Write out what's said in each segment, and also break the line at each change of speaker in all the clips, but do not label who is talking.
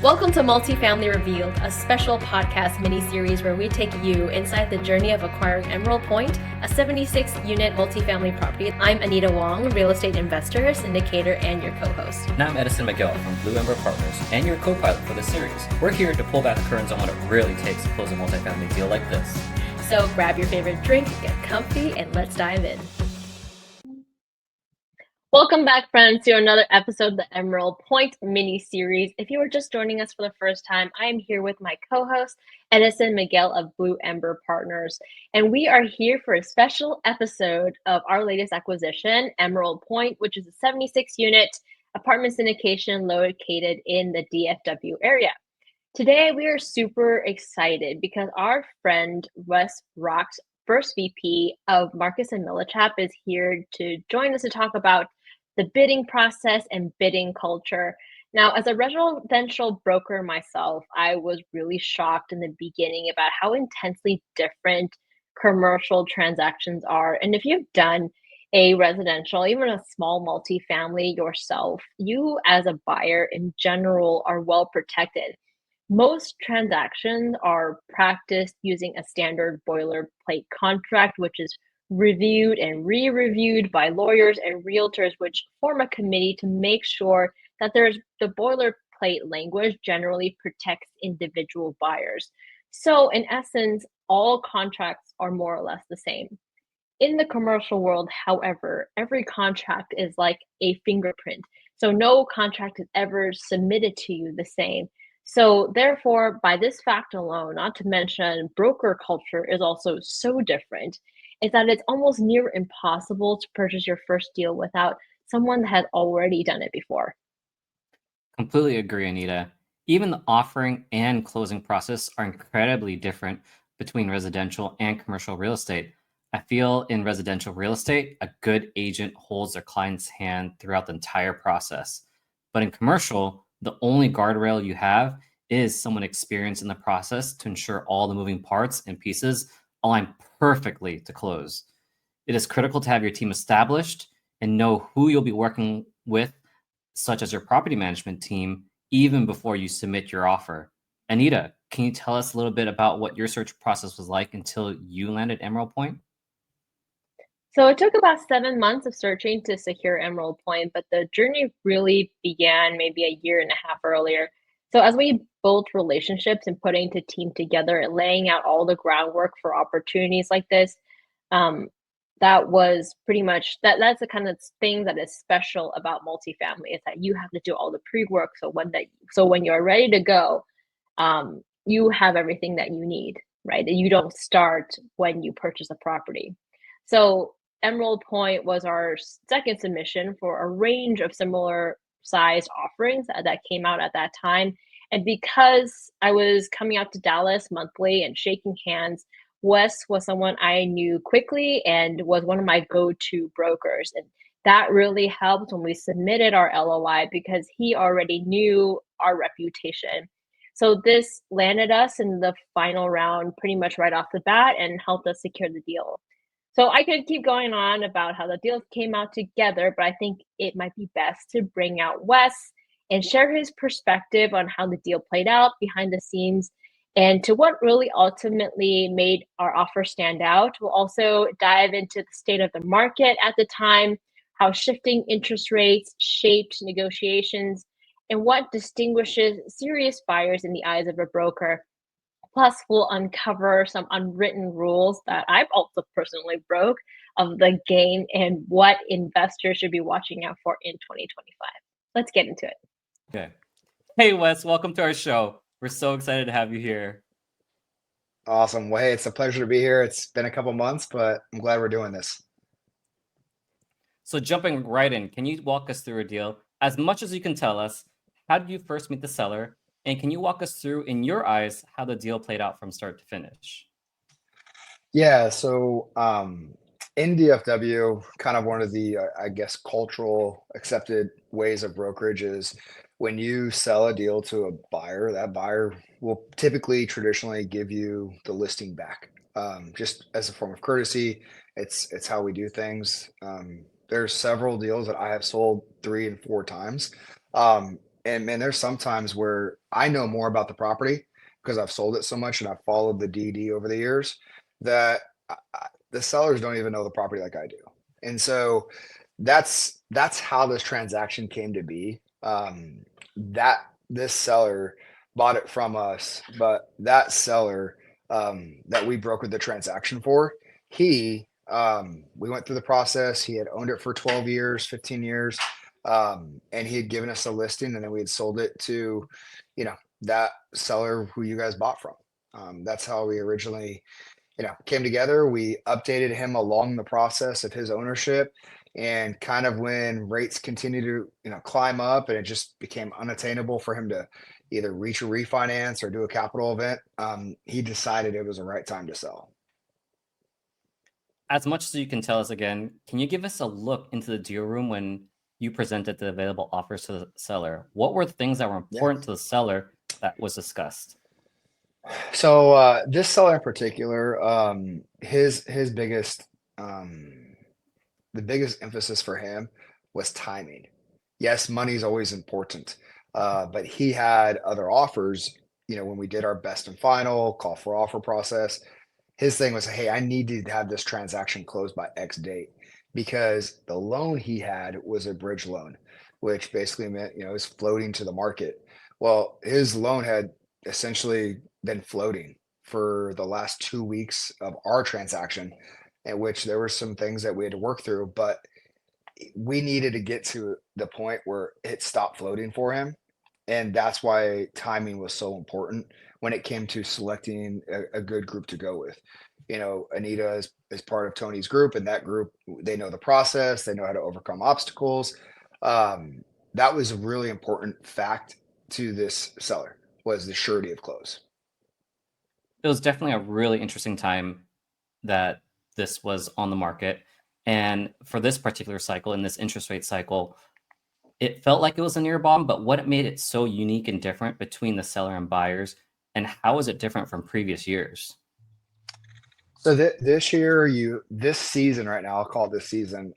Welcome to Multifamily Revealed, a special podcast mini-series where we take you inside the journey of acquiring Emerald Point, a 76-unit multifamily property. I'm Anita Wong, real estate investor, syndicator, and your co-host.
And I'm Edison Miguel from Blue Ember Partners and your co-pilot for this series. We're here to pull back the curtains on what it really takes to close a multifamily deal like this.
So grab your favorite drink, get comfy, and let's dive in. Welcome back, friends, to another episode of the Emerald Point mini-series. If you are just joining us for the first time, I am here with my co-host, Edison Miguel of Blue Ember Partners. And we are here for a special episode of our latest acquisition, Emerald Point, which is a 76-unit apartment syndication located in the DFW area. Today, we are super excited because our friend, Wes Racht, first VP of Marcus and Millichap, is here to join us to talk about the bidding process and bidding culture. Now, as a residential broker myself, I was really shocked in the beginning about how intensely different commercial transactions are. And if you've done a residential, even a small multifamily yourself, you as a buyer in general are well protected. Most transactions are practiced using a standard boilerplate contract, which is reviewed and re-reviewed by lawyers and realtors, which form a committee to make sure that the boilerplate language generally protects individual buyers. So in essence, all contracts are more or less the same. In the commercial world, however, every contract is like a fingerprint. So no contract is ever submitted to you the same. So therefore, by this fact alone, not to mention broker culture is also so different, is that it's almost near impossible to purchase your first deal without someone that has already done it before.
Completely agree, Anita. Even the offering and closing process are incredibly different between residential and commercial real estate. I feel in residential real estate, a good agent holds their client's hand throughout the entire process. But in commercial, the only guardrail you have is someone experienced in the process to ensure all the moving parts and pieces align perfectly to close. It is critical to have your team established and know who you'll be working with, such as your property management team, even before you submit your offer. Anita, can you tell us a little bit about what your search process was like until you landed Emerald Point?
So it took about 7 months of searching to secure Emerald Point, but the journey really began maybe a year and a half earlier. So as we built relationships and putting the team together and laying out all the groundwork for opportunities like this, um, that was pretty much that's the kind of thing that is special about multifamily is that you have to do all the pre-work. So when you're ready to go, you have everything that you need, right? And you don't start when you purchase a property. So Emerald Point was our second submission for a range of similar size offerings that came out at that time. And because I was coming out to Dallas monthly and shaking hands, Wes was someone I knew quickly and was one of my go-to brokers. And that really helped when we submitted our LOI because he already knew our reputation. So this landed us in the final round pretty much right off the bat and helped us secure the deal. So I could keep going on about how the deals came out together, but I think it might be best to bring out Wes and share his perspective on how the deal played out behind the scenes and to what really ultimately made our offer stand out. We'll also dive into the state of the market at the time, how shifting interest rates shaped negotiations, and what distinguishes serious buyers in the eyes of a broker. Plus, we'll uncover some unwritten rules that I've also personally broke of the game and what investors should be watching out for in 2025. Let's get into it.
Okay. Hey, Wes, welcome to our show. We're so excited to have you here.
Awesome. Well, hey, it's a pleasure to be here. It's been a couple months, but I'm glad we're doing this.
So jumping right in, can you walk us through a deal? As much as you can tell us, how did you first meet the seller? And can you walk us through, in your eyes, how the deal played out from start to finish?
Yeah, so in DFW, kind of one of the, I guess, cultural accepted ways of brokerage is when you sell a deal to a buyer, that buyer will typically traditionally give you the listing back. Just as a form of courtesy, it's how we do things. There's several deals that I have sold 3 and 4 times. And man, there's sometimes where I know more about the property because I've sold it so much and I've followed the DD over the years that the sellers don't even know the property like I do. And so that's how this transaction came to be. That this seller bought it from us, but that seller that we brokered the transaction for, we went through the process. He had owned it for 12 years, 15 years, and he had given us a listing, and then we had sold it to, that seller who you guys bought from. That's how we originally, came together. We updated him along the process of his ownership, and kind of when rates continued to, climb up, and it just became unattainable for him to either reach a refinance or do a capital event, he decided it was the right time to sell.
As much as you can tell us again, can you give us a look into the deal room when you presented the available offers to the seller? What were the things that were important to the seller that was discussed?
So this seller in particular, his biggest the biggest emphasis for him was timing. Yes, money is always important, but he had other offers. When we did our best and final call for offer process, his thing was, hey, I need to have this transaction closed by X date because the loan he had was a bridge loan, which basically meant, it was floating to the market. Well, his loan had essentially been floating for the last 2 weeks of our transaction, in which there were some things that we had to work through, but we needed to get to the point where it stopped floating for him. And that's why timing was so important when it came to selecting a good group to go with. Anita is part of Tony's group, and that group, they know the process, they know how to overcome obstacles. That was a really important fact to this seller, was the surety of close.
It was definitely a really interesting time that this was on the market. And for this particular cycle, in this interest rate cycle, it felt like it was a near bottom, but what made it so unique and different between the seller and buyers, and how is it different from previous years?
So this year, this season right now, I'll call it this season,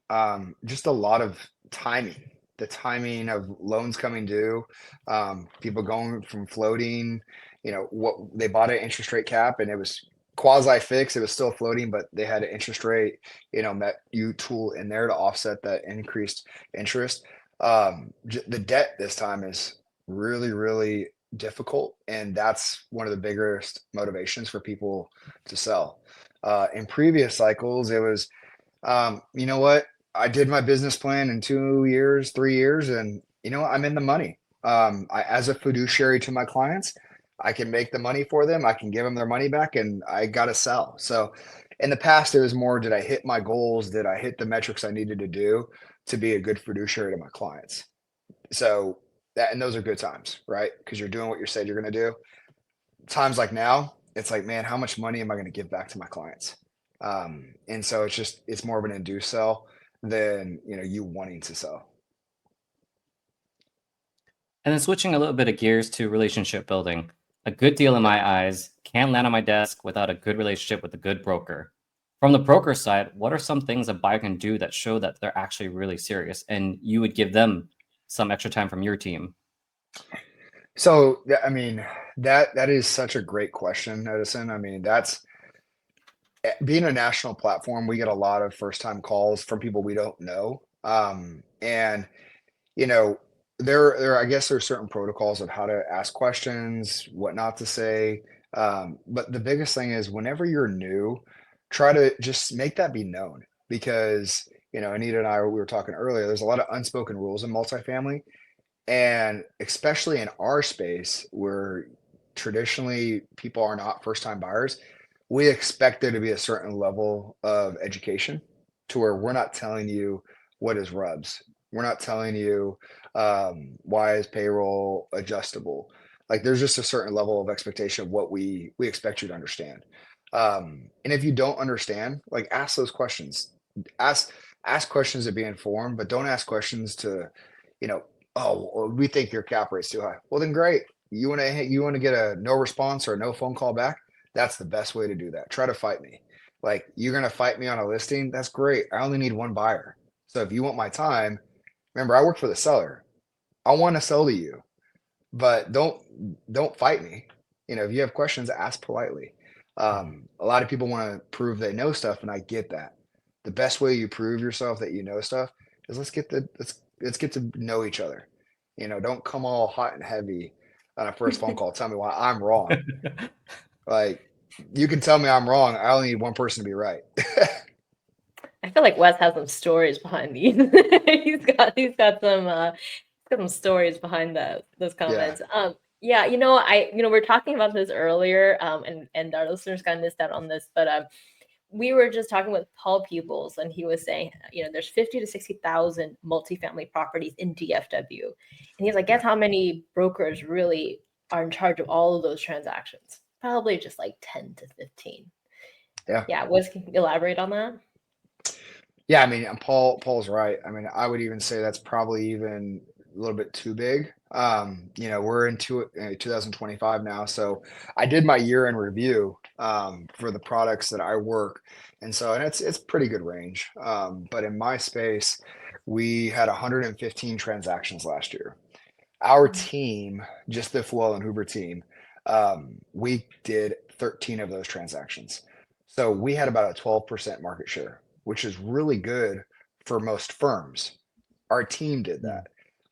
just a lot of timing. The timing of loans coming due, people going from floating, what they bought an interest rate cap and it was quasi fixed. It was still floating, but they had an interest rate, met you tool in there to offset that increased interest. The debt this time is really, really difficult, and that's one of the biggest motivations for people to sell. In previous cycles, it was, you know what? I did my business plan in 2 years, 3 years, and I'm in the money. As a fiduciary to my clients, I can make the money for them. I can give them their money back, and I got to sell. So in the past, it was more, did I hit my goals? Did I hit the metrics I needed to do to be a good fiduciary to my clients? So and those are good times, right? Because you're doing what you said you're going to do. Times like now, it's like, man, how much money am I going to give back to my clients? And so it's more of an induced sell than, you wanting to sell.
And then switching a little bit of gears to relationship building. A good deal in my eyes can't land on my desk without a good relationship with a good broker. From the broker side, what are some things a buyer can do that show that they're actually really serious and you would give them some extra time from your team?
So, I mean, that is such a great question, Edison. I mean, that's being a national platform, we get a lot of first time calls from people we don't know. And you know, I guess there's certain protocols of how to ask questions, what not to say. But the biggest thing is whenever you're new, try to just make that be known because, Anita and I, we were talking earlier, there's a lot of unspoken rules in multifamily. And especially in our space where traditionally people are not first time buyers, we expect there to be a certain level of education to where we're not telling you what is rubs. We're not telling you why is payroll adjustable. Like there's just a certain level of expectation of what we expect you to understand. And if you don't understand, like ask those questions. Ask ask questions to be informed, but don't ask questions to, you know, oh, well, we think your cap rate's too high. Well, then great. You want to get a no response or a no phone call back? That's the best way to do that. Try to fight me. Like you're gonna fight me on a listing. That's great. I only need one buyer. So if you want my time, remember I work for the seller. I want to sell to you. but don't fight me. If you have questions, ask politely. A lot of people want to prove they know stuff, and I get that. The best way you prove yourself that you know stuff is let's get to know each other. Don't come all hot and heavy on a first phone call. Tell me why I'm wrong. Like, you can tell me I'm wrong. I only need one person to be right.
I feel like Wes has some stories behind these. He's got some stories behind those
Yeah.
comments. Yeah, we're talking about this earlier, and our listeners kind of missed out on this, but we were just talking with Paul Pupils, and he was saying, there's 50 to 60,000 multifamily properties in DFW, and he's like, guess
Yeah.
how many brokers really are in charge of all of those transactions? Probably just like 10 to 15.
Yeah.
Yeah, Wes, can you elaborate on that?
Yeah, I mean, Paul's right. I mean, I would even say that's probably even a little bit too big. We're into 2025 now, so I did my year-end review for the products that I work, and it's pretty good range. But in my space, we had 115 transactions last year. Our team, just the Flow and Hoover team, we did 13 of those transactions. So we had about a 12% market share, which is really good for most firms. Our team did that.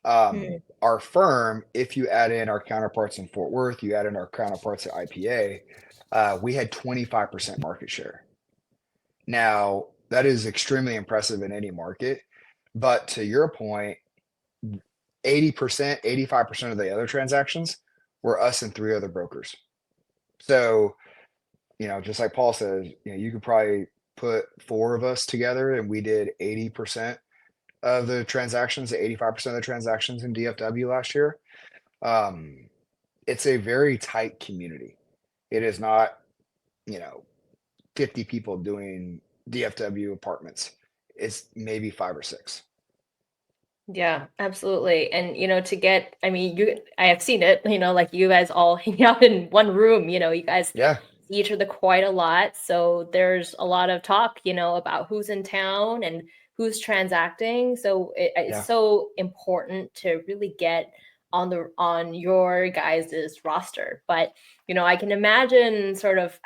Mm.
Our firm, if you add in our counterparts in Fort Worth, you add in our counterparts at IPA, we had 25% market share. Now, that is extremely impressive in any market. But to your point, 80%, 85% of the other transactions were us and three other brokers. So, just like Paul says, you could probably put four of us together and we did 80% of the transactions, 85% of the transactions in DFW last year. Um, it's a very tight community. It is not, you know, 50 people doing DFW apartments. It's maybe five or six.
Yeah, absolutely. And I mean, I have seen it, like you guys all hang out in one room, you guys
Yeah.
see each other quite a lot. So there's a lot of talk, about who's in town and who's transacting. So it's
Yeah.
so important to really get on your guys's roster. But, I can imagine sort of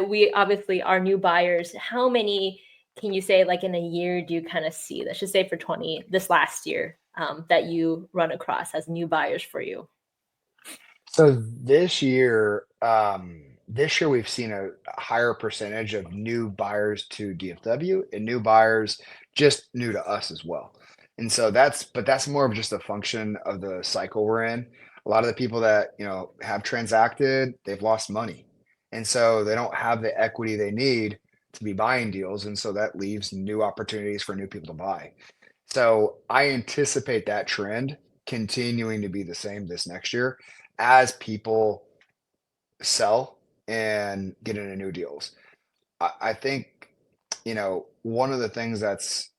we obviously are new buyers. How many can you say, like, in a year do you kind of see, let's just say for this last year, that you run across as new buyers for you?
So this year we've seen a higher percentage of new buyers to DFW and new buyers just new to us as well. And so that's more of just a function of the cycle we're in. A lot of the people that, have transacted, they've lost money. And so they don't have the equity they need to be buying deals. And so that leaves new opportunities for new people to buy. So I anticipate that trend continuing to be the same this next year as people sell and get into new deals. I think, one of the things that's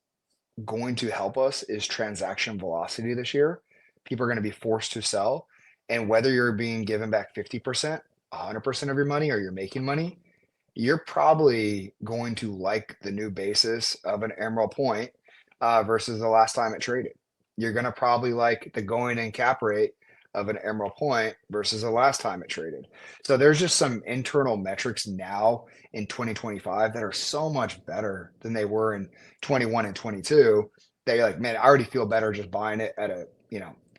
going to help us is transaction velocity this year. People are going to be forced to sell. And whether you're being given back 50%, 100% of your money, or you're making money, you're probably going to like the new basis of an Emerald Point versus the last time it traded. You're going to probably like the going in cap rate of an Emerald Point versus the last time it traded. So there's just some internal metrics now in 2025 that are so much better than they were in 21 and 22. They like, man, I already feel better just buying it at a,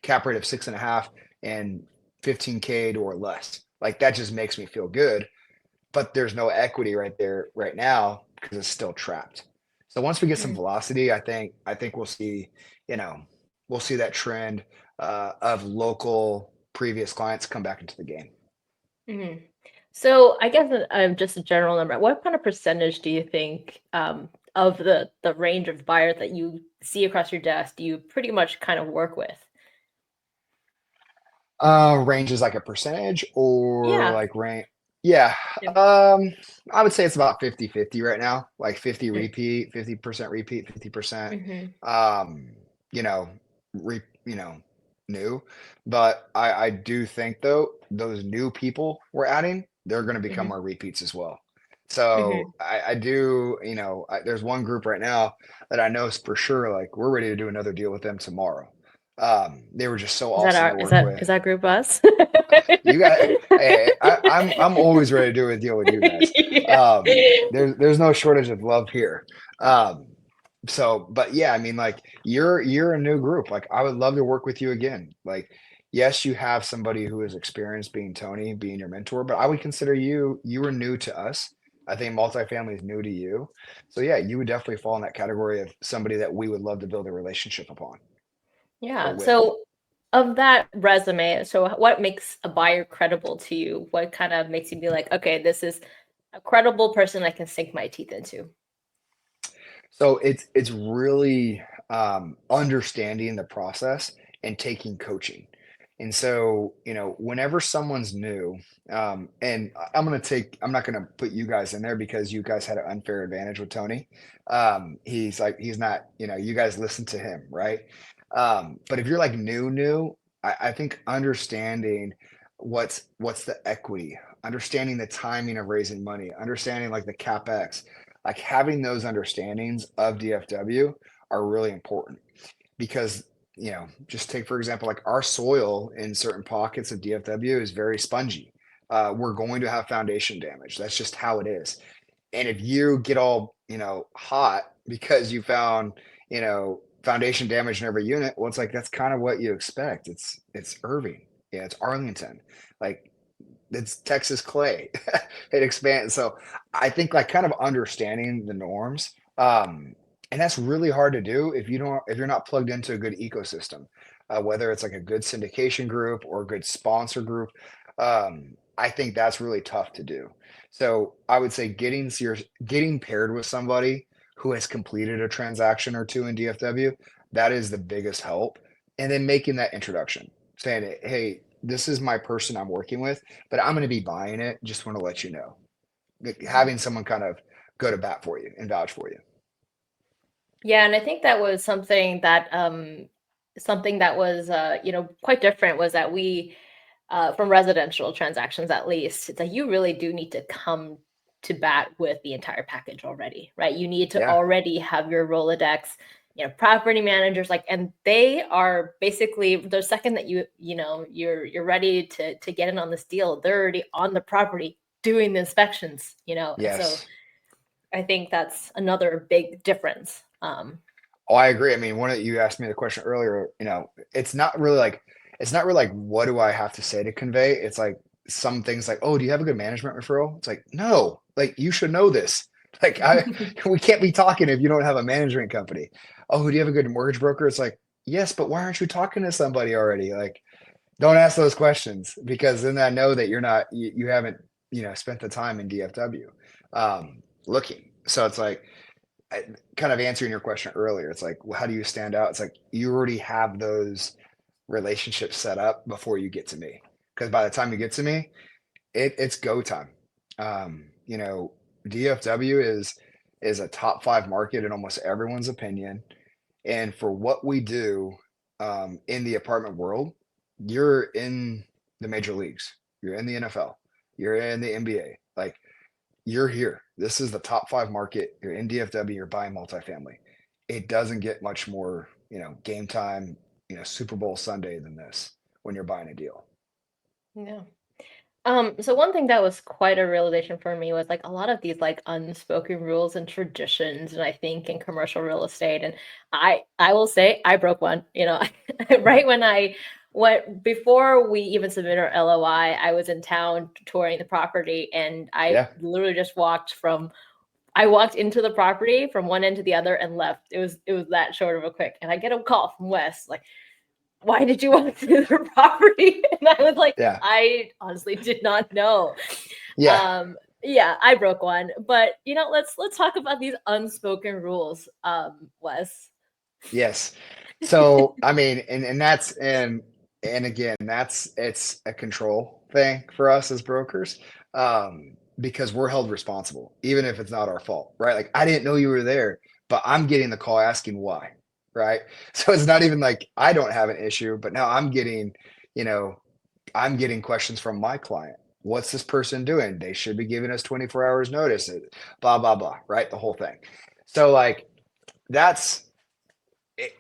cap rate of 6.5 and 15K or less. Like that just makes me feel good, but there's no equity right there right now because it's still trapped. So once we get some
Mm.
velocity, I think you know, we'll see that trend of local previous clients come back into the game.
Mhm. So I guess just a general number, what kind of percentage do you think, of the range of buyers that you see across your desk do you pretty much kind of work with?
Range is like a percentage or
Yeah.
like range. Yeah.
Yeah.
I would say it's about 50-50 right now, like 50
Mm.
repeat, 50% repeat, 50%,
Mhm.
um, you know, re, new. But I do think though, those new people we're adding, they're going to become
Mhm.
our repeats as well. So
Mhm.
I do, there's one group right now that I know is for sure, like we're ready to do another deal with them tomorrow. They were just so
Is that
awesome
our
to work with.
is that group us?
You got, hey, I'm always ready to do a deal with you guys.
Yeah.
There's no shortage of love here. Um, so, but yeah, I mean, like you're a new group. Like I would love to work with you again. Like, yes, you have somebody who is experienced being Tony, being your mentor, but I would consider you were new to us. I think multifamily is new to you. So yeah, you would definitely fall in that category of somebody that we would love to build a relationship upon or
Yeah.
with.
So of that resume, so what makes a buyer credible to you? What kind of makes you be like, okay, this is a credible person I can sink my teeth into?
So it's really understanding the process and taking coaching. And so, whenever someone's new, and I'm not gonna put you guys in there because you guys had an unfair advantage with Tony. He's not, you guys listen to him, right? But if you're like new, I think understanding what's the equity, understanding the timing of raising money, understanding like the capex, like having those understandings of DFW are really important because just take for example, like our soil in certain pockets of DFW is very spongy. We're going to have foundation damage. That's just how it is. And if you get all hot because you found foundation damage in every unit, well, it's like that's kind of what you expect. It's Irving, yeah, it's Arlington, like it's Texas clay. It expands. So I think like kind of understanding the norms. And that's really hard to do if you're not plugged into a good ecosystem, whether it's like a good syndication group or a good sponsor group. I think that's really tough to do. So I would say getting paired with somebody who has completed a transaction or two in DFW, that is the biggest help. And then making that introduction, saying, hey, this is my person I'm working with, but I'm going to be buying it. Just want to let you know. Like, having someone kind of go to bat for you and vouch for you.
Yeah, and I think that was something that was quite different was that we from residential transactions at least, it's like you really do need to come to bat with the entire package already, right? You need to
Yeah.
already have your Rolodex, property managers, like, and they are basically the second that you're ready to get in on this deal, they're already on the property doing the inspections, and so
Yes.
I think that's another big difference.
Oh, I agree. I mean, you asked me the question earlier, it's not really like, what do I have to say to convey? It's like some things like, oh, do you have a good management referral? It's like, no, like you should know this. Like we can't be talking if you don't have a management company. Oh, do you have a good mortgage broker? It's like, yes, but why aren't you talking to somebody already? Like, don't ask those questions because then I know that you haven't, spent the time in DFW, looking. So it's like, kind of answering your question earlier, it's like, well, how do you stand out? It's like you already have those relationships set up before you get to me. Because by the time you get to me, it's go time. You know, DFW is a top five market in almost everyone's opinion. And for what we do in the apartment world, you're in the major leagues, you're in the NFL, you're in the NBA. Like you're here. This is the top five market. You're in DFW, you're buying multifamily. It doesn't get much more, game time, Super Bowl Sunday than this when you're buying a deal.
Yeah. So one thing that was quite a realization for me was like a lot of these like unspoken rules and traditions, and I think in commercial real estate, and I will say I broke one, right when I went before we even submitted our LOI, I was in town touring the property and I
Yeah.
literally just I walked into the property from one end to the other and left. It was that short of a quick. And I get a call from Wes, like, why did you walk through the property? And I was like,
Yeah.
I honestly did not know.
Yeah.
Yeah, I broke one. But let's talk about these unspoken rules, Wes.
Yes. So I mean, and that's and again, it's a control thing for us as brokers, because we're held responsible, even if it's not our fault, right? Like I didn't know you were there, but I'm getting the call asking why, right? So it's not even like I don't have an issue, but now you know, I'm getting questions from my client. What's this person doing? They should be giving us 24 hours notice, blah, blah, blah, right? The whole thing. So like that's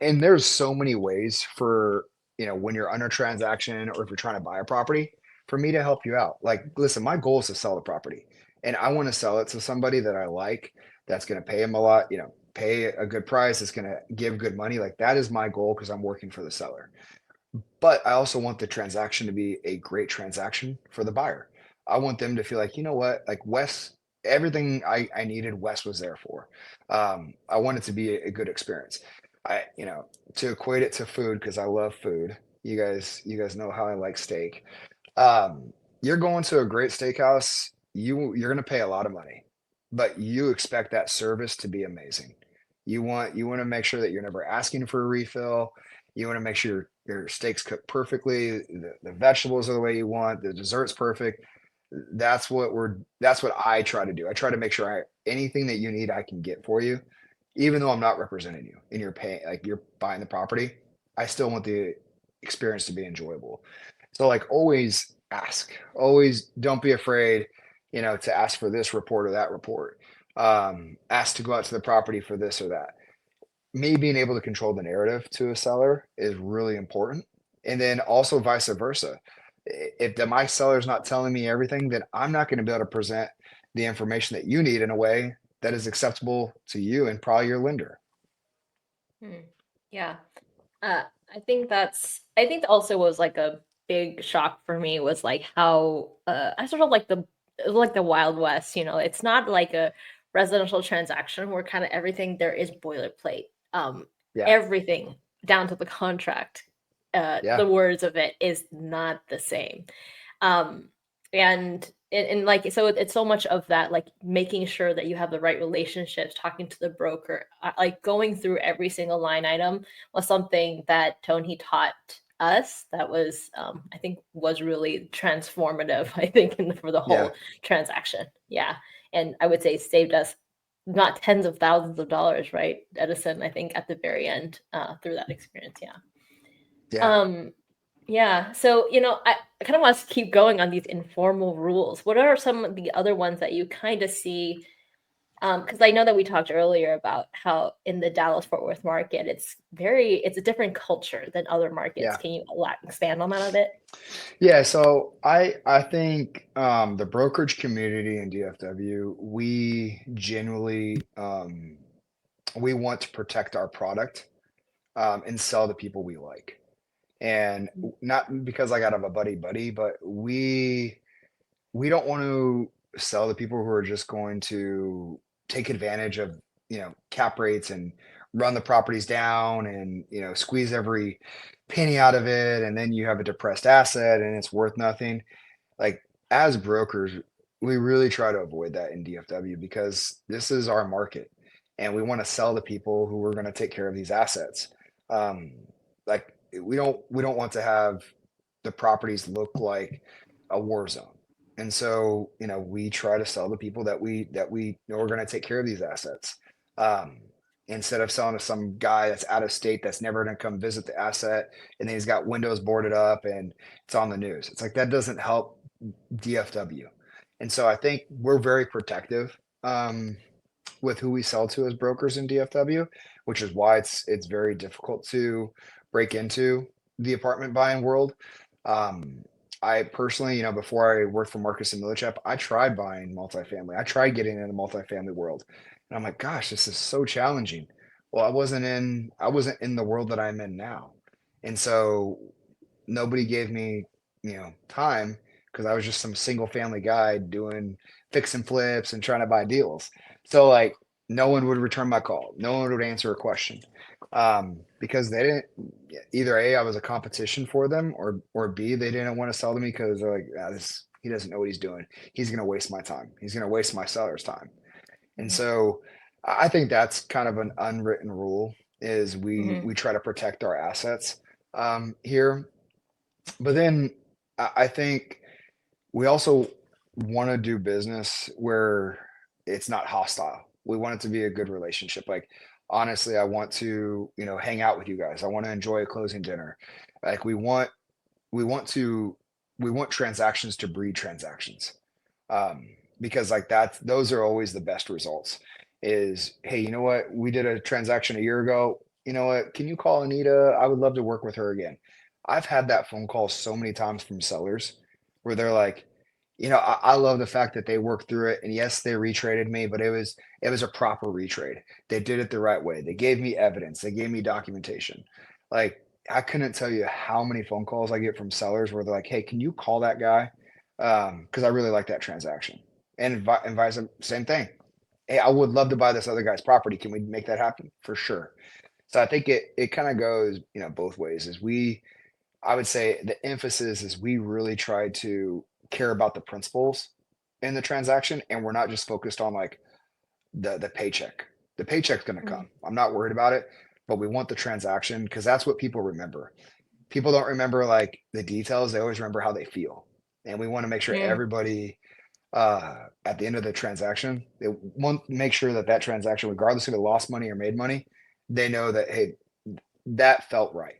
And there's so many ways for, when you're under transaction or if you're trying to buy a property, for me to help you out. Like, listen, my goal is to sell the property and I want to sell it to somebody that I like, that's going to pay him a lot, pay a good price, that's going to give good money. Like that is my goal because I'm working for the seller. But I also want the transaction to be a great transaction for the buyer. I want them to feel like, you know what, like Wes, everything I needed, Wes was there for. I want it to be a good experience. To equate it to food, because I love food. You guys know how I like steak. You're going to a great steakhouse, you're going to pay a lot of money, but you expect that service to be amazing. You want to make sure that you're never asking for a refill. You want to make sure your steak's cooked perfectly, the vegetables are the way you want, the dessert's perfect. That's what I try to do. I try to make sure anything that you need I can get for you, even though I'm not representing you and you're paying, like you're buying the property. I still want the experience to be enjoyable. So like always ask, always don't be afraid, to ask for this report or that report. Ask to go out to the property for this or that. Me being able to control the narrative to a seller is really important. And then also vice versa. If my seller's not telling me everything, then I'm not going to be able to present the information that you need in a way that is acceptable to you and probably your lender.
Yeah. Uh, I think also was like a big shock for me was like how I sort of like the Wild West, it's not like a residential transaction where kind of everything there is boilerplate.
Yeah.
Everything down to the contract,
Yeah.
the words of it is not the same. Um, and like so it's so much of that, like making sure that you have the right relationships, talking to the broker, like going through every single line item was something that Tony taught us that was I think was really transformative, I think, for the
Yeah.
whole transaction. Yeah. And I would say saved us not tens of thousands of dollars, right, Edison, I think at the very end, through that experience. Yeah.
Yeah.
um yeah. So, I kind of want to keep going on these informal rules. What are some of the other ones that you kind of see? Because I know that we talked earlier about how in the Dallas-Fort Worth market, it's a different culture than other markets.
Yeah.
Can you expand on that a bit?
Yeah. So I think the brokerage community in DFW, we genuinely we want to protect our product and sell to people we like. And not because I got a buddy, but we don't want to sell to people who are just going to take advantage of, cap rates and run the properties down and, squeeze every penny out of it. And then you have a depressed asset and it's worth nothing. Like as brokers, we really try to avoid that in DFW because this is our market and we want to sell to people who are going to take care of these assets. Um, like we don't want to have the properties look like a war zone. And so, we try to sell to people that we know are going to take care of these assets. Um, Instead of selling to some guy that's out of state that's never going to come visit the asset and then he's got windows boarded up and it's on the news. It's like that doesn't help DFW. And so I think we're very protective with who we sell to as brokers in DFW, which is why it's very difficult to break into the apartment buying world. Um, I personally, before I worked for Marcus and Millichap, I tried buying multifamily. I tried getting in the multifamily world. And I'm like, gosh, this is so challenging. Well, I wasn't in the world that I'm in now. And so nobody gave me, time because I was just some single family guy doing fix and flips and trying to buy deals. So like no one would return my call. No one would answer a question. Because they didn't either A, I was a competition for them or B, they didn't want to sell to me because they're like, he doesn't know what he's doing. He's gonna waste my time. He's gonna waste my seller's time. And so I think that's kind of an unwritten rule is we
Mm-hmm.
we try to protect our assets here. But then I think we also want to do business where it's not hostile. We want it to be a good relationship. Like honestly, I want to, hang out with you guys. I want to enjoy a closing dinner. Like we want transactions to breed transactions. Um, because like those are always the best results is, hey, you know what? We did a transaction a year ago. you know what? Can you call Anita? I would love to work with her again. I've had that phone call so many times from sellers where they're like, I love the fact that they worked through it. And yes, they retraded me, but it was a proper retrade. They did it the right way. They gave me evidence. They gave me documentation. Like I couldn't tell you how many phone calls I get from sellers where they're like, "Hey, can you call that guy? Because I really like that transaction." And vice same thing. Hey, I would love to buy this other guy's property. Can we make that happen? For sure. So I think it kind of goes, both ways. I would say the emphasis is we really try to care about the principles in the transaction, and we're not just focused on like the paycheck. The paycheck's going to
Mm,
come. I'm not worried about it, but we want the transaction because that's what people remember. People don't remember like the details; they always remember how they feel, and we want to make sure
mm.
everybody at the end of the transaction, they want to make sure that that transaction, regardless if it lost money or made money, they know that hey, that felt right.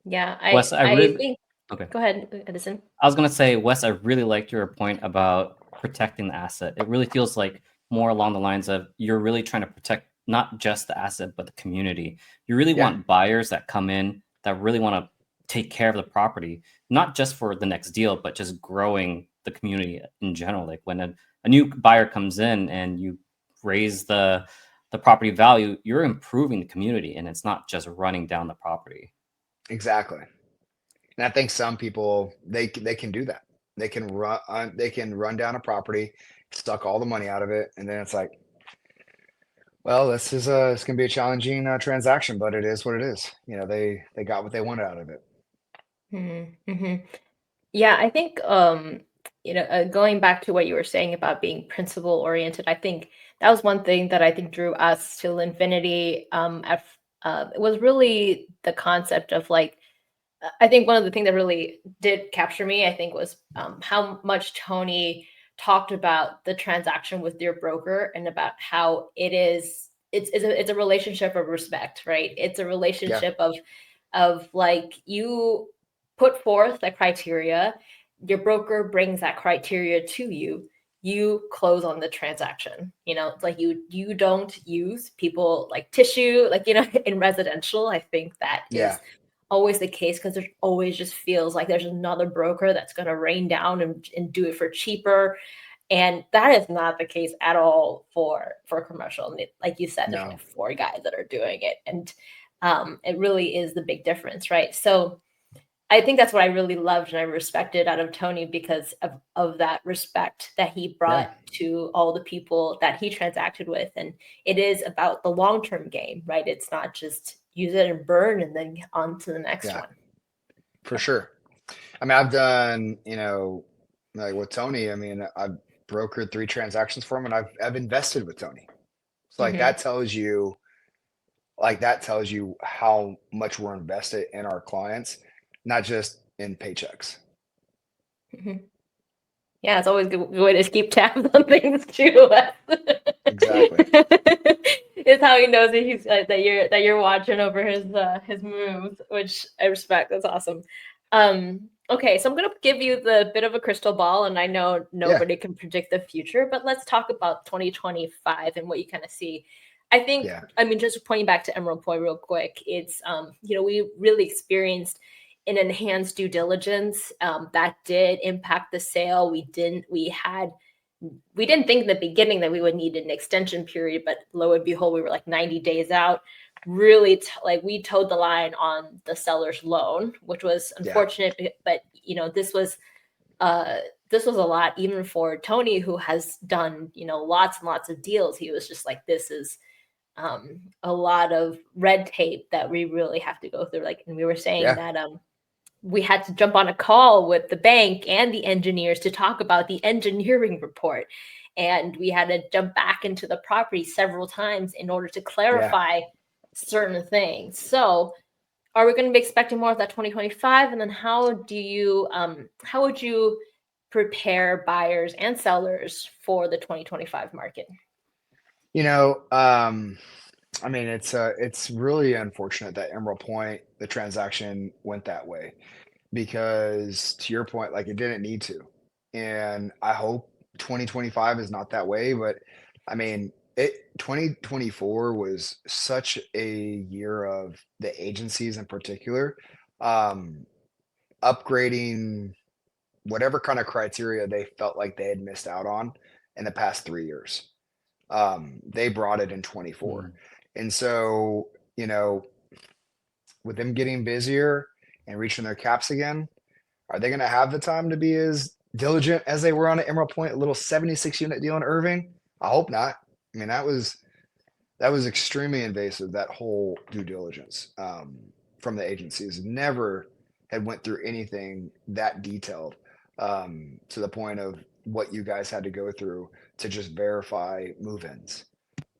Yeah,
Wes, I
I
really
think
okay.
go ahead, Edison.
I was gonna say, Wes, I really liked your point about protecting the asset. It really feels like more along the lines of you're really trying to protect not just the asset, but the community. You really
Yeah,
want buyers that come in that really want to take care of the property, not just for the next deal, but just growing the community in general. Like when a new buyer comes in and you raise the property value, you're improving the community and it's not just running down the property.
exactly. And I think some people they can do that. They can run down a property, suck all the money out of it, and then it's like, well, it's gonna be a challenging transaction, but it is what it is. They got what they wanted out of it.
Mm-hmm. Yeah, I think going back to what you were saying about being principle oriented, I think that was one thing that I think drew us to Linfinity. It was really the concept of like I think one of the things that really did capture me, I think, was how much Tony talked about the transaction with your broker and about how it's a relationship of respect, right? It's a
Yeah,
relationship of like you put forth the criteria, your broker brings that criteria to you, you close on the transaction. It's like you don't use people like tissue, like in residential. I think that
yeah,
is always the case because there's always just feels like there's another broker that's going to rain down and do it for cheaper, and that is not the case at all for commercial. And like you said, there's
no,
only four guys that are doing it, and it really is the big difference, right? So I think that's what I really loved and I respected out of Tony because of that respect that he
yeah,
brought to all the people that he transacted with. And it is about the long term game, right? It's not just use it and burn and then on to the next
yeah,
one.
for sure. I mean, I've done, like with Tony. I mean, I've brokered 3 transactions for him, and I've invested with Tony. So
Hmm.
that tells you how much we're invested in our clients, not just in paychecks.
Hmm. Yeah, it's always a good way to keep tabs on things too.
Exactly.
It's how he knows that he's that you're watching over his moves, which I respect. That's awesome. Okay, so I'm gonna give you the bit of a crystal ball, and I know
Yeah,
nobody can predict the future, but let's talk about 2025 and what you kind of see. I think,
yeah,
I mean, just pointing back to Emerald Point real quick, it's we really experienced an enhanced due diligence that did impact the sale. We didn't think in the beginning that we would need an extension period, but lo and behold, we were like 90 days out. Really, like we towed the line on the seller's loan, which was
yeah,
unfortunate, but uh, this was a lot even for Tony, who has done lots and lots of deals. He was just like, this is a lot of red tape that we really have to go through. Like, and we were saying
yeah,
that we had to jump on a call with the bank and the engineers to talk about the engineering report. And we had to jump back into the property several times in order to
yeah.
clarify certain things. So, are we going to be expecting more of that 2025? And then how would you prepare buyers and sellers for the 2025 market?
You know, um, I mean, it's really unfortunate that Emerald Point, the transaction went that way because to your point, like it didn't need to. And I hope 2025 is not that way, but I mean, 2024 was such a year of the agencies in particular, um, upgrading whatever kind of criteria they felt like they had missed out on in the past 3 years. They brought it in 24.
Mm.
And so, you know, with them getting busier and reaching their caps again, are they going to have the time to be as diligent as they were on an Emerald Point, a little 76 unit deal in Irving? I hope not. I mean, that was extremely invasive. That whole due diligence from the agencies never had went through anything that detailed to the point of what you guys had to go through to just verify move-ins.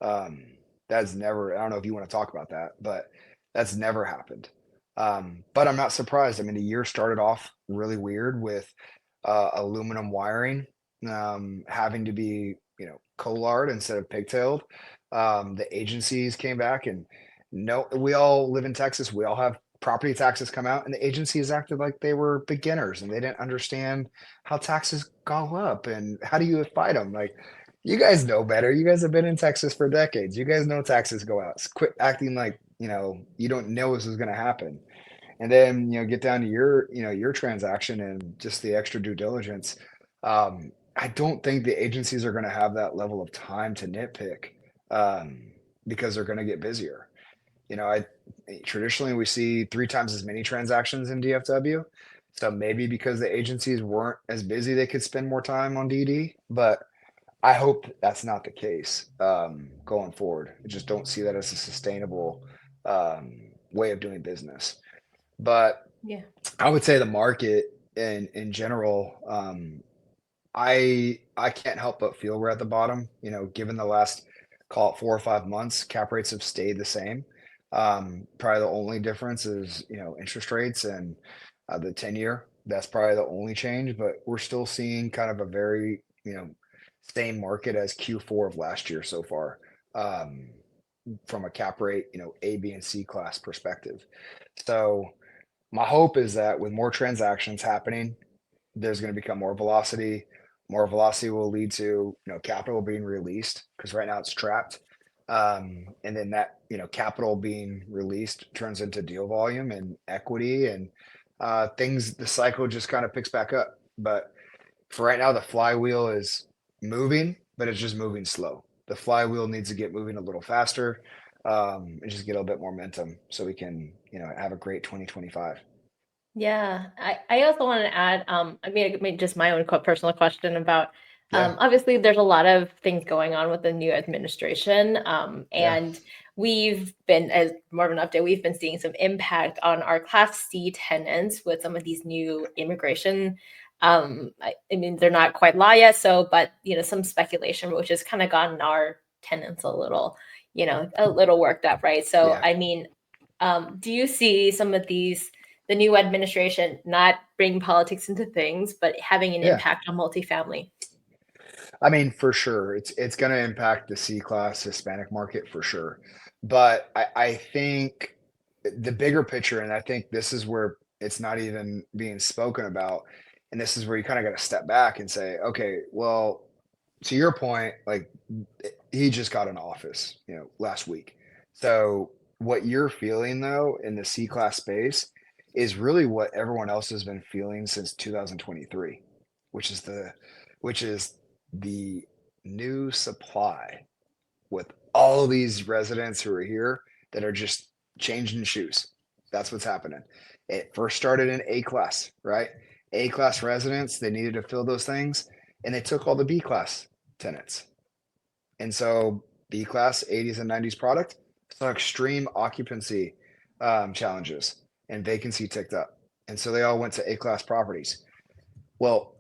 Um, that's never. I don't know if you want to talk about that, but that's never happened. But I'm not surprised. I mean, the year started off really weird with aluminum wiring having to be, collard instead of pigtailed. The agencies came back and no, we all live in Texas. We all have property taxes come out, and the agencies acted like they were beginners and they didn't understand how taxes go up and how do you fight them. Like, you guys know better. You guys have been in Texas for decades. You guys know taxes go out. Quit acting like you don't know this is going to happen. And then get down to your transaction and just the extra due diligence. I don't think the agencies are going to have that level of time to nitpick um, because they're going to get busier. I traditionally we see 3 times as many transactions in DFW. So maybe because the agencies weren't as busy, they could spend more time on DD. But I hope that's not the case going forward. I just don't see that as a sustainable way of doing business. But
Yeah.
I would say the market in general, I can't help but feel we're at the bottom. Given the last, call it 4 or 5 months, cap rates have stayed the same. Probably the only difference is interest rates and the 10 year. That's probably the only change, but we're still seeing kind of a very same market as Q4 of last year so far. From a cap rate, A, B, and C class perspective. So my hope is that with more transactions happening, there's going to become more velocity. More velocity will lead to capital being released because right now it's trapped, and then that capital being released turns into deal volume and equity and things. The cycle just kind of picks back up. But for right now, the flywheel is moving, but it's just moving slow. The flywheel needs to get moving a little faster and just get a little bit more momentum so we can have a great 2025.
Yeah, I also want to add, I mean, just my own personal question about,
Yeah,
obviously there's a lot of things going on with the new administration,
yeah,
and we've been, as more of an update, we've been seeing some impact on our Class C tenants with some of these new immigration. I mean, they're not quite law yet, so, but, some speculation, which has kind of gotten our tenants a little worked up, right? So,
yeah,
I mean, do you see some of the new administration not bringing politics into things, but having an
yeah.
impact on multifamily?
I mean, for sure, it's going to impact the C class Hispanic market for sure. But I think the bigger picture, and I think this is where it's not even being spoken about, and this is where you kind of got to step back and say, okay, well, to your point, like he just got in office, last week. So what you're feeling though in the C class space is really what everyone else has been feeling since 2023, which is the new supply with all these residents who are here that are just changing shoes. That's what's happening. It first started in A class, right? A class residents, they needed to fill those things, and they took all the B class tenants. And so B class 80s and 90s product saw extreme occupancy challenges and vacancy ticked up. And so they all went to A class properties. Well,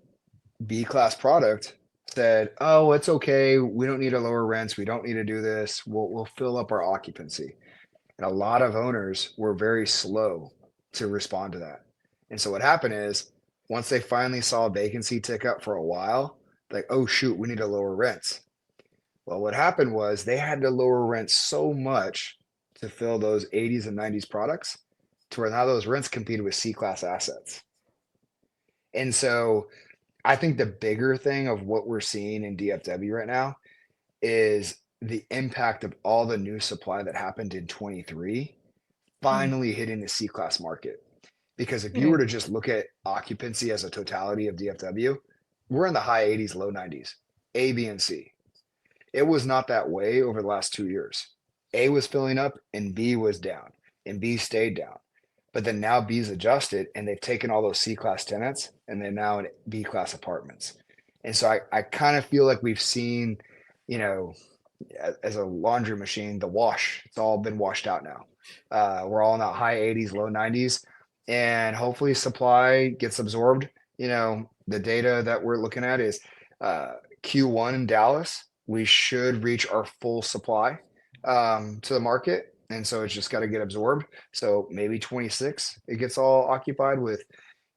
B class product said, "Oh, it's okay. We don't need to lower rents. We don't need to do this. We'll fill up our occupancy." And a lot of owners were very slow to respond to that. And so what happened is once they finally saw vacancy tick up for a while, like, "Oh shoot, we need to lower rents." Well, what happened was they had to lower rents so much to fill those 80s and 90s products to where now those rents competed with C class assets. And so I think the bigger thing of what we're seeing in DFW right now is the impact of all the new supply that happened in 23
Mm,
finally hitting the C-class market. Because if you were
mm,
to just look at occupancy as a totality of DFW, we're in the high 80s, low 90s, A, B, and C. It was not that way over the last 2 years. A was filling up and B was down, and B stayed down. But then now B's adjusted and they've taken all those C-class tenants and they're now in B-class apartments. And so I kind of feel like we've seen, you know, as a laundry machine, the wash, it's all been washed out now. We're all in that high 80s, low 90s, and hopefully supply gets absorbed. The data that we're looking at is uh, Q1 in Dallas, we should reach our full supply to the market. And so it's just got to get absorbed. So maybe 26, it gets all occupied with,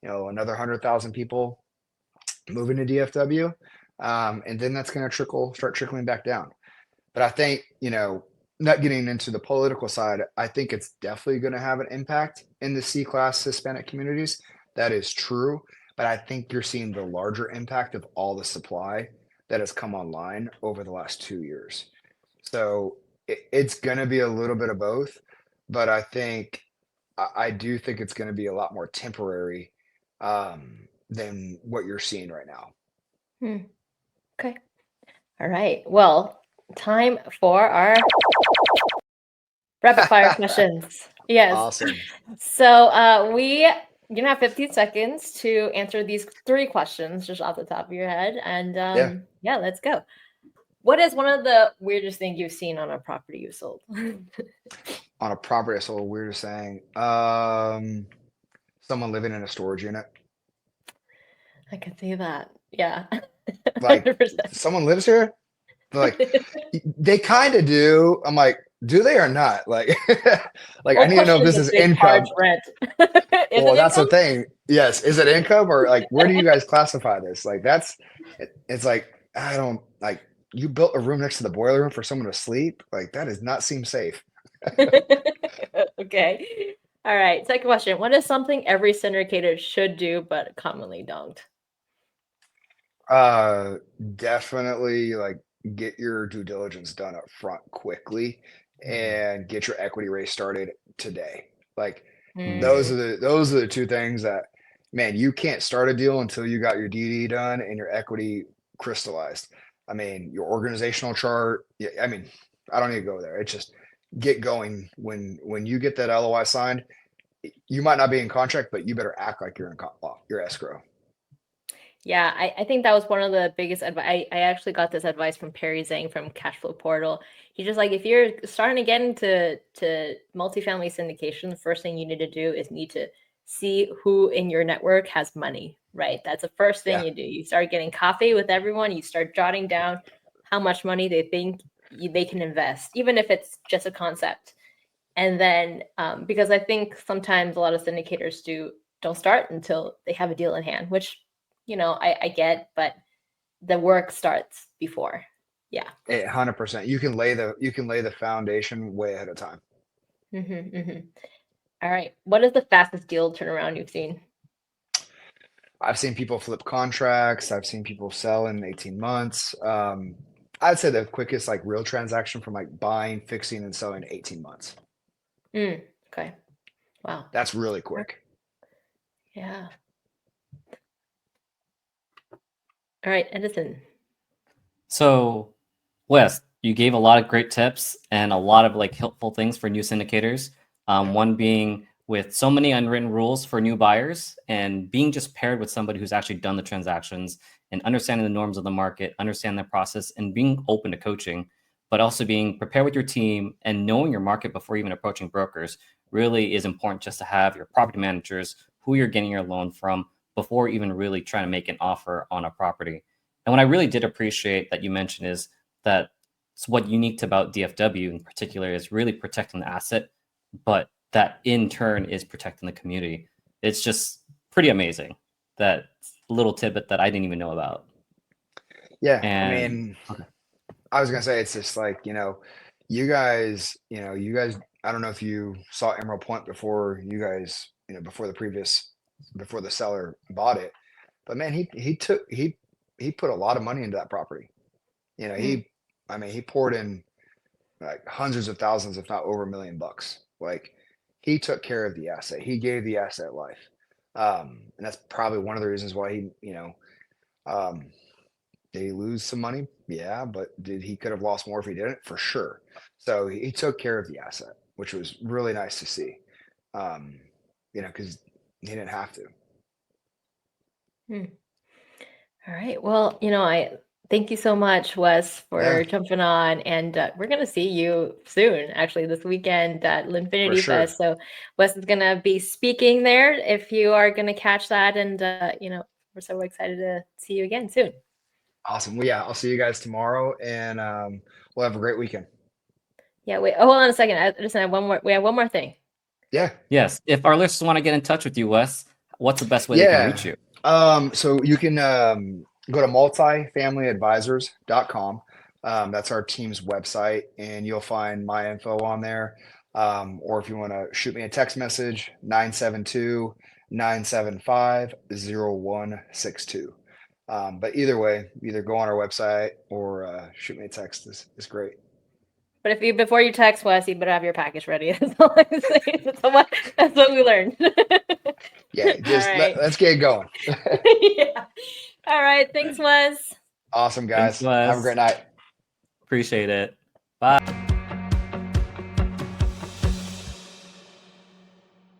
another 100,000 people moving to DFW. And then that's going to start trickling back down. But I think, not getting into the political side, I think it's definitely going to have an impact in the C-class Hispanic communities. That is true. But I think you're seeing the larger impact of all the supply that has come online over the last 2 years. So it's going to be a little bit of both. But I do think it's going to be a lot more temporary than what you're seeing right now.
mm. Okay. All right. Well, time for our rapid fire questions. Yes.
Awesome.
So we have 15 seconds to answer these 3 questions just off the top of your head. And
Yeah.
yeah, let's go. What is one of the weirdest things you've seen on a property you sold?
On a property, so we're just saying, someone living in a storage unit.
I can see that. Yeah.
Like
100%.
someone lives here? They're like, they kind of do. I'm like, do they or not? Like, like I
Whole
need to know if
question
this
is
is
they charge
income.
rent. Is
Well,
it
that's the
income?
thing. Yes, is it income or like where do you guys classify this? Like it's like I don't like you built a room next to the boiler room for someone to sleep. Like that does not seem safe.
Okay. All right. Second question. What is something every syndicator should do but commonly don't?
Uh, Definitely like get your due diligence done up front quickly and get your equity raise started today. Like those
Mm,
are the two things that, man, you can't start a deal until you got your DD done and your equity crystallized. I mean, your organizational chart. Yeah, I mean, I don't need to go there. It's just get going when you get that LOI signed. You might not be in contract, but you better act like you're in your escrow.
yeah, I think that was one of the biggest advice. I actually got this advice from Perry Zhang from Cashflow Portal. He's just like, if you're starting to get into multifamily syndication, the first thing you need to do is need to see who in your network has money, right? That's the first thing
Yeah.
you do. You start getting coffee with everyone. You start jotting down how much money they think they can invest, even if it's just a concept. And then, because I think sometimes a lot of syndicators don't start until they have a deal in hand, which I get, but the work starts before. Yeah.
100%. You can lay the foundation way ahead of time.
All right. What is the fastest deal turnaround you've seen?
I've seen people flip contracts. I've seen people sell in 18 months. I'd say the quickest like real transaction from like buying, fixing, and selling 18 months.
Okay. Wow.
That's really quick.
Yeah. All right, Edison.
So, Wes, you gave a lot of great tips and a lot of like helpful things for new syndicators. One being with so many unwritten rules for new buyers and being just paired with somebody who's actually done the transactions and understanding the norms of the market, understand the process and being open to coaching, but also being prepared with your team and knowing your market before even approaching brokers really is important just to have your property managers who you're getting your loan from before even really trying to make an offer on a property. And what I really did appreciate that you mentioned is that what unique about DFW in particular is really protecting the asset, but that in turn is protecting the community. It's just pretty amazing, that little tidbit that I didn't even know about.
Yeah.
And
I mean, I was going to say, it's just like, you guys, I don't know if you saw Emerald Point before you guys, before the seller bought it, but man, he put a lot of money into that property.
Mm.
He poured in like hundreds of thousands, if not over $1 million. Like he took care of the asset. He gave the asset life. And that's probably one of the reasons why he, did he lose some money? Yeah, but he could have lost more if he didn't? For sure. So he took care of the asset, which was really nice to see. Because he didn't have to.
All right. Well, I thank you so much, Wes, for jumping on, and we're gonna see you soon, actually, this weekend at Linfinity
sure.
Fest. So Wes is gonna be speaking there. If you are gonna catch that, and we're so excited to see you again soon.
Awesome. Well, yeah, I'll see you guys tomorrow, and we'll have a great weekend.
Yeah. Wait. Hold on a second. I just have one more. We have one more thing.
Yeah.
Yes. If our listeners want to get in touch with you, Wes, what's the best way they can reach you?
So you can go to multifamilyadvisors.com. That's our team's website, and you'll find my info on there. Or if you want to shoot me a text message, 972-975-0162. But either way, either go on our website or shoot me a text. It's great.
But before you text Wes, you better have your package ready. That's all I'm saying. That's what we learned.
Yeah, let's get going.
Yeah. All right. Thanks, Wes.
Awesome, guys.
Thanks, Wes.
Have a great night.
Appreciate it. Bye.